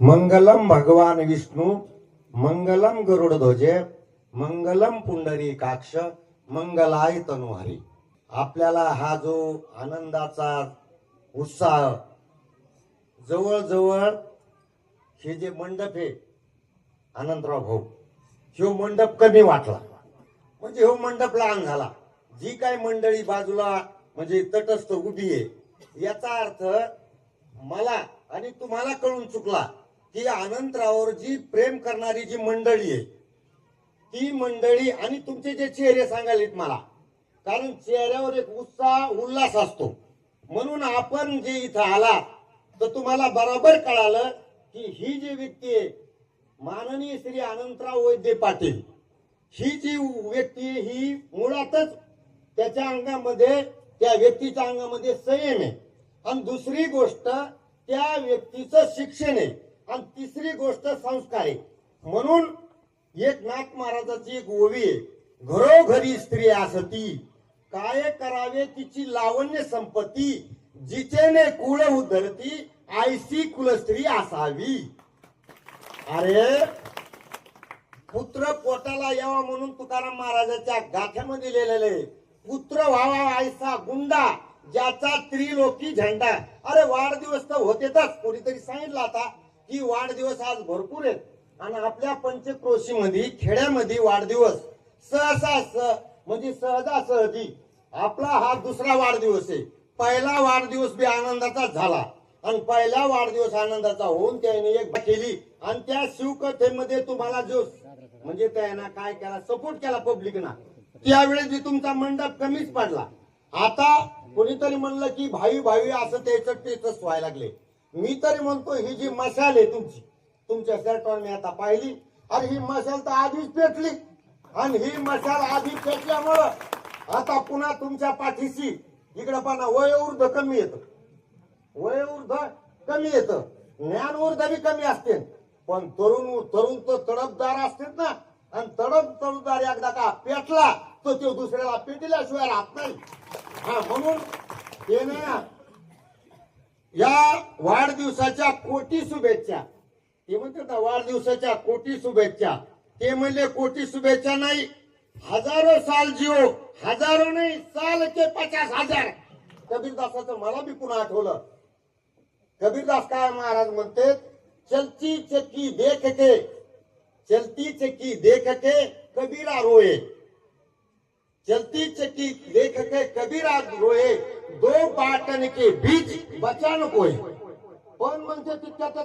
मंगलम भगवान विष्णु, मंगलम गरुडध्वजे, मंगलम पुंडरीकाक्ष, मंगलाय तनुहरी. आपल्याला हा जो आनंदाचा उत्साह, जवळजवळ हे जे मंडप आहे आनंदराव भाऊ, ह्यो मंडप कमी वाटला. म्हणजे ह्यो मंडप लहान झाला. जी काय मंडळी बाजूला म्हणजे तटस्थ उभी आहे, याचा अर्थ मला आणि तुम्हाला कळून चुकला की अनंतरावावर जी प्रेम करणारी जी मंडळी आहे, ती मंडळी आणि तुमचे जे चेहरे सांगायलेत मला, कारण चेहऱ्यावर एक उत्साह उल्हास असतो. म्हणून आपण जे इथं आला तर तुम्हाला बरोबर कळालं की ही जी व्यक्ती आहे माननीय श्री अनंतराव वैद्य पाटील, ही जी व्यक्ती ही मुळातच त्याच्या अंगामध्ये, त्या व्यक्तीच्या अंगामध्ये संयम आहे. आणि दुसरी गोष्ट त्या व्यक्तीचं शिक्षण आहे. आणि तिसरी गोष्ट संस्कार आहे. म्हणून एकनाथ महाराजाची एक ओवी आहे, घरोघरी स्त्री असती, काय करावे तिची लावण्य संपत्ती, जिचेने कुळ उधरती, आयसी कुलस्त्री असावी. अरे पुत्र पोटाला यावा म्हणून तुकाराम महाराजाच्या गाथ्यामध्ये लिहिलेले, पुत्र व्हावा आयसा गुंडा, ज्याचा त्रिलोकी झेंडा. अरे वाढदिवस तर होतेच, कोणीतरी सांगितलं आता की वाढदिवस आज भरपूर आहेत. आणि आपल्या पंचक्रोशी मध्ये खेड्यामध्ये वाढदिवस सहसा म्हणजे सहजासहजी आपला हा दुसरा वाढदिवस आहे. पहिला वाढदिवस बी आनंदाचा झाला आणि पहिला वाढदिवस आनंदाचा होऊन त्याने एक केली. आणि त्या शिवकथेमध्ये तुम्हाला जो म्हणजे त्यानं काय केला, सपोर्ट केला पब्लिकना, त्यावेळेस बी तुमचा मंडप कमीच पडला. आता कोणीतरी म्हणलं की भाई भाई असं त्याचं टेटस व्हायला लागले. मी तरी म्हणतो ही जी मशाल आहे तुमची, तुमच्या शर्टवर मी आता पाहिली, अरे ही मशाल तर आधीच पेटली. आणि ही मशाल आधी पेटल्यामुळं आता पुन्हा तुमच्या पाठीशी इकडे पण वयोवृद्ध कमी येतं, वयोवृद्ध कमी येतं, ज्ञानवृद्ध बी कमी असते. पण तरुण तो तडफदार असतात ना, आणि तडफदार एकदा का पेटला तर तो दुसऱ्याला पेटल्याशिवाय राहत नाही. हा म्हणून ते ना या वाढदिवसाच्या कोटी शुभेच्छा. ते म्हणतात ना वाढदिवसाच्या कोटी शुभेच्छा. ते म्हणले कोटी शुभेच्छा नाही, हजारो साल जिओ, हजारो नाही साल के 50,000. कबीरदासाचं मला बी पुन्हा आठवलं. कबीरदास काय महाराज म्हणते, चलती चक्की देख के, चलती चक्की देख के कबीरा रोए, चलती चक्की देख के कबीरा रोए, दो बाटन के बीच बचा न कोई. पण म्हणते तितक्या